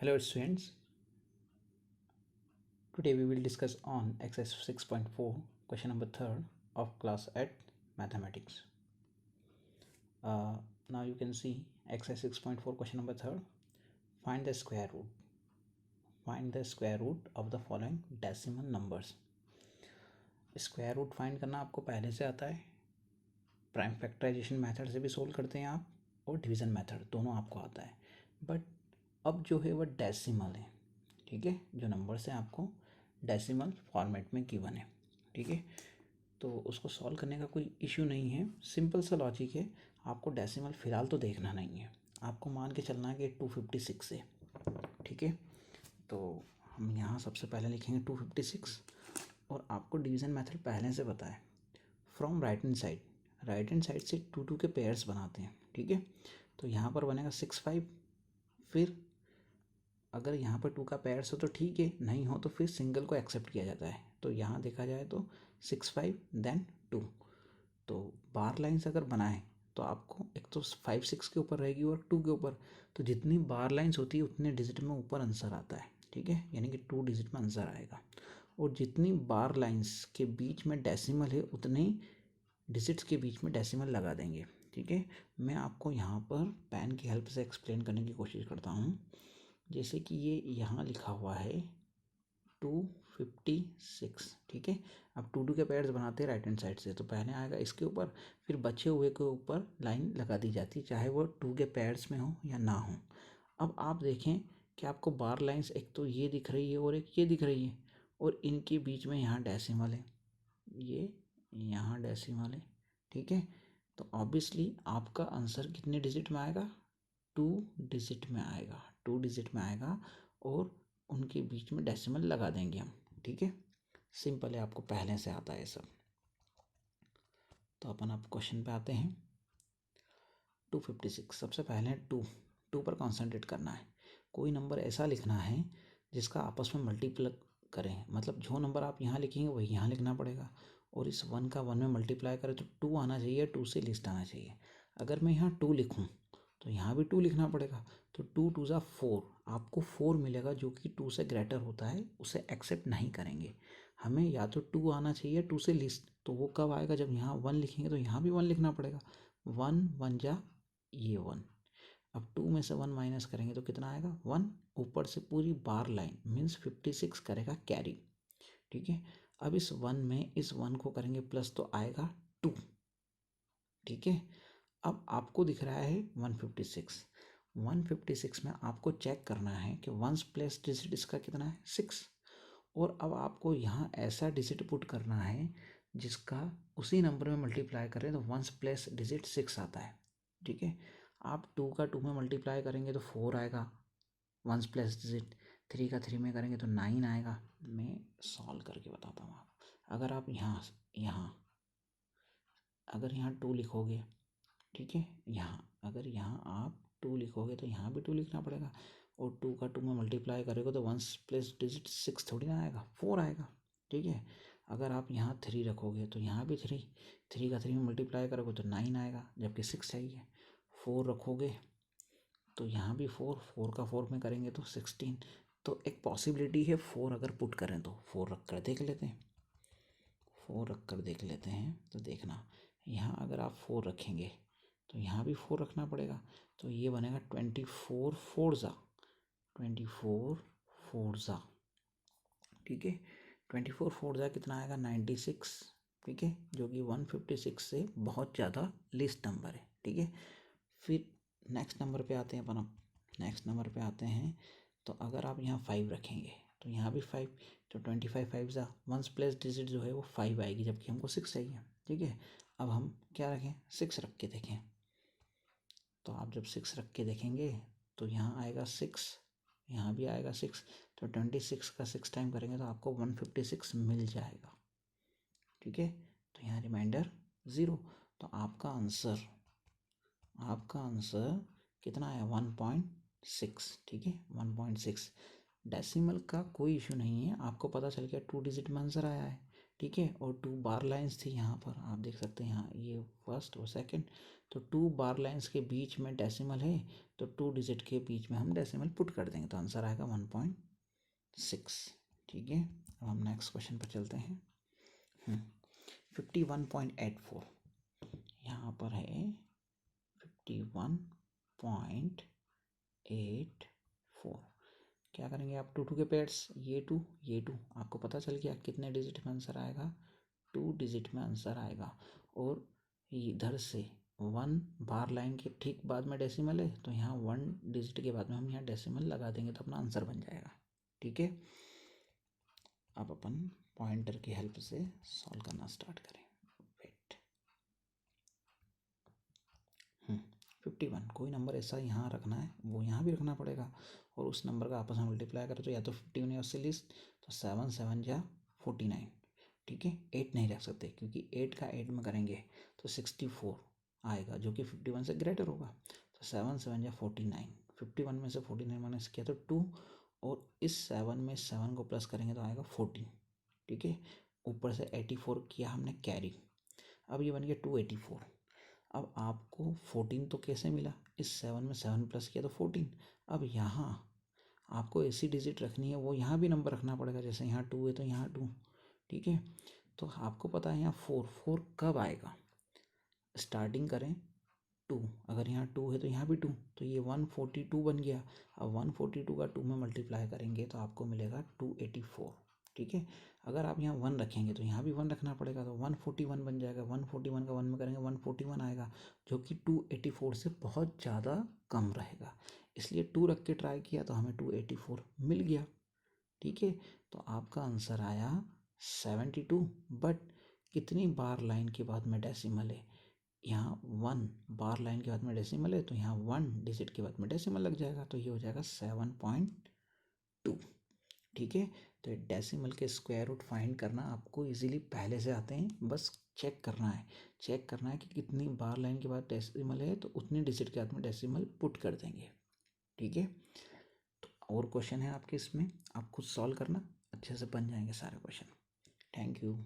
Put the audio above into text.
Hello students, today we will discuss on exercise 6.4 question number 3rd of class 8 mathematics. Now you can see exercise 6.4 question number 3rd. Find the square root. Find the square root of the following decimal numbers. Square root find करना आपको पहले से आता है, prime factorisation method से भी solve करते हैं आप, और डिवीज़न मेथड दोनों आपको आता है। बट अब जो है वह डेसिमल है, ठीक है, जो नंबर्स हैं आपको डेसिमल फॉर्मेट में गिवन है, ठीक है। तो उसको सॉल्व करने का कोई इशू नहीं है, सिंपल सा लॉजिक है। आपको डेसिमल फ़िलहाल तो देखना नहीं है, आपको मान के चलना है कि 256 है, ठीक है। तो हम यहाँ सबसे पहले लिखेंगे 256, और आपको डिवीज़न मेथड पहले से पता है। फ्रॉम राइट हैंड साइड से टू के पेयर्स बनाते हैं, ठीक है। तो यहाँ पर बनेगा 65, फिर अगर यहाँ पर 2 का पेयर्स हो तो ठीक है, नहीं हो तो फिर सिंगल को एक्सेप्ट किया जाता है। तो यहाँ देखा जाए तो 65 देन 2। तो बार लाइन्स अगर बनाए तो आपको एक तो 5 6 के ऊपर रहेगी और 2 के ऊपर, तो जितनी बार लाइन्स होती है उतने डिजिट में ऊपर आंसर आता है, ठीक है, यानी कि 2 डिजिट में आंसर आएगा। और जितनी बार लाइन्स के बीच में डेसिमल है उतने डिजिट्स के बीच में डेसिमल लगा देंगे, ठीक है। मैं आपको यहाँ पर पेन की हेल्प से एक्सप्लेन करने की कोशिश करता हूँ। जैसे कि ये यहाँ लिखा हुआ है 256, ठीक है। अब 2 के पेयर्स बनाते हैं राइट हैंड साइड से, तो पहले आएगा इसके ऊपर, फिर बचे हुए के ऊपर लाइन लगा दी जाती है, चाहे वो 2 के पेयर्स में हो या ना हो। अब आप देखें कि आपको बार लाइन्स एक तो ये दिख रही है और एक ये दिख रही है, और इनके बीच में यहाँ डेसिमल है, ये यहाँ डेसिमल है, ठीक है। तो ऑब्वियसली आपका आंसर कितने डिजिट में आएगा? 2 डिजिट में आएगा, 2 डिजिट में आएगा, और उनके बीच में डेसिमल लगा देंगे हम, ठीक है। सिंपल है, आपको पहले से आता है सब। तो अपन अब क्वेश्चन पे आते हैं। 256, सबसे पहले 2 पर कॉन्सेंट्रेट करना है। कोई नंबर ऐसा लिखना है जिसका आपस में मल्टीप्लाई करें, मतलब जो नंबर आप यहाँ लिखेंगे वही यहाँ लिखना पड़ेगा, और इस 1 का 1 में मल्टीप्लाई करें तो 2 आना चाहिए, 2 से लिस्ट आना चाहिए। अगर मैं यहाँ 2 लिखूँ तो यहाँ भी 2 लिखना पड़ेगा, तो 2 2 ज़ा 4, आपको 4 मिलेगा जो कि 2 से ग्रेटर होता है, उसे एक्सेप्ट नहीं करेंगे। हमें या तो 2 आना चाहिए 2 से लिस्ट, तो वो कब आएगा? जब यहाँ 1 लिखेंगे तो यहाँ भी 1 लिखना पड़ेगा। 1 1 जा ये 1, अब 2 में से 1 माइनस करेंगे तो कितना आएगा? 1। ऊपर से पूरी बार लाइन मीन्स 56 करेगा कैरी, ठीक है। अब इस 1 में इस 1 को करेंगे प्लस तो आएगा 2, ठीक है। अब आपको दिख रहा है 156, 156 में आपको चेक करना है कि 1 प्लस डिजिट इसका कितना है? 6। और अब आपको यहाँ ऐसा डिजिट पुट करना है जिसका उसी नंबर में मल्टीप्लाई करें तो 1 प्लस डिजिट 6 आता है, ठीक है। आप 2 का 2 में मल्टीप्लाई करेंगे तो 4 आएगा, 1 प्लस डिजिट 3 का 3 में करेंगे तो 9 आएगा। मैं सॉल्व करके बताता हूँ आप। अगर आप यहाँ अगर यहाँ 2 लिखोगे, ठीक है, अगर यहाँ आप 2 लिखोगे तो यहाँ भी 2 लिखना पड़ेगा, और 2 का 2 में मल्टीप्लाई करोगे तो 1 प्लस डिजिट 6 थोड़ी ना आएगा, 4 आएगा, ठीक है। अगर आप यहाँ 3 रखोगे तो यहाँ भी 3 का 3 में मल्टीप्लाई करोगे तो 9 आएगा, जबकि 6 चाहिए। 4 रखोगे तो यहाँ भी 4 का 4 में करेंगे तो 16। तो एक पॉसिबिलिटी है 4 अगर पुट करें तो 4 रख कर देख लेते हैं, 4 रख कर देख लेते हैं। तो देखना, यहाँ अगर आप 4 रखेंगे तो यहाँ भी 4 रखना पड़ेगा, तो ये बनेगा 24 4 ज़ा 24 4 ज़ा, ठीक है। 24 4 ज़ा कितना आएगा? 96, ठीक है, जो कि 156 से बहुत ज़्यादा लिस्ट नंबर है, ठीक है। फिर नेक्स्ट नंबर पे आते हैं अपन। अब नेक्स्ट नंबर पे आते हैं, तो अगर आप यहाँ 5 रखेंगे तो यहाँ भी 5, तो 25 5 ज़ा 1 प्लस डिजिट जो है वो 5 आएगी, जबकि हमको 6 चाहिए, ठीक है। अब हम क्या रखें? 6 रख के देखें। तो आप जब 6 रख के देखेंगे तो यहाँ आएगा 6, यहाँ भी आएगा 6, तो 26 का 6 टाइम करेंगे तो आपको 156 मिल जाएगा, ठीक है। तो यहाँ रिमाइंडर 0। तो आपका आंसर कितना है? 1.6, ठीक है, 1.6। डेसिमल का कोई इशू नहीं है, आपको पता चल गया 2 डिजिट में आंसर आया है, ठीक है। और 2 बार लाइंस थी यहाँ पर, आप देख सकते हैं यहाँ ये फर्स्ट और सेकंड, तो 2 बार लाइन्स के बीच में डेसिमल है, तो 2 डिजिट के बीच में हम डेसिमल पुट कर देंगे, तो आंसर आएगा 1.6। ठीक है, अब हम नेक्स्ट क्वेश्चन पर चलते हैं। 51.84 यहाँ पर है 51.84। क्या करेंगे आप, 2 के पेयर्स, ये 2 आपको पता चल गया कितने डिजिट में आंसर आएगा, 2 डिजिट में आंसर आएगा। और इधर से 1 बार लाइन के ठीक बाद में डेसिमल है, तो यहाँ 1 डिजिट के बाद में हम यहाँ डेसिमल लगा देंगे तो अपना आंसर बन जाएगा। ठीक है, अब अपन पॉइंटर की हेल्प से सॉल्व करना स्टार्ट करें। वेट 51, कोई नंबर ऐसा यहाँ रखना है, वो यहाँ भी रखना पड़ेगा, और उस नंबर का आपस में मल्टीप्लाई करें तो या तो 51 या उससे लिस्ट, तो 7 7 या 49। ठीक है, 8 नहीं रख सकते क्योंकि 8 का 8 में करेंगे तो 64 आएगा, जो कि 51 से ग्रेटर होगा। तो 7 7 या 49, 51 में से 49 माइनस किया तो 2, और इस 7 में 7 को प्लस करेंगे तो आएगा 14। ठीक है, ऊपर से 84 किया हमने कैरी, अब ये बन गया 284। अब आपको 14 तो कैसे मिला, इस 7 में 7 प्लस किया तो 14। अब यहाँ आपको ऐसी डिजिट रखनी है, वो यहाँ भी नंबर रखना पड़ेगा, जैसे यहाँ 2 है तो यहाँ 2। ठीक है, तो आपको पता है यहाँ 4 कब आएगा, स्टार्टिंग करें 2, अगर यहाँ 2 है तो यहाँ भी 2, तो ये 142 बन गया। अब 142 का 2 में मल्टीप्लाई करेंगे तो आपको मिलेगा 284। ठीक है, अगर आप यहाँ 1 रखेंगे तो यहाँ भी 1 रखना पड़ेगा, तो 141 बन जाएगा। 141 का 1 में करेंगे 141 आएगा, जो कि 284 से बहुत ज़्यादा कम रहेगा, इसलिए 2 रख के ट्राई किया तो हमें 284 मिल गया। ठीक है, तो आपका आंसर आया 72। बट कितनी बार लाइन के बाद में डेसिमल है, यहाँ 1 बार लाइन के बाद में डेसिमल है, तो यहाँ 1 डिजिट के बाद में डेसिमल लग जाएगा, तो ये हो जाएगा 7.2। ठीक है, तो डेसिमल के स्क्वायर रूट फाइंड करना आपको इजीली पहले से आते हैं, बस चेक करना है कि कितनी बार लाइन के बाद डेसिमल है, तो उतनी डिजिट के बाद में डेसिमल पुट कर देंगे। ठीक है, तो और क्वेश्चन है आपके इसमें, आप खुद सॉल्व करना, अच्छे से बन जाएंगे सारे क्वेश्चन। Thank you.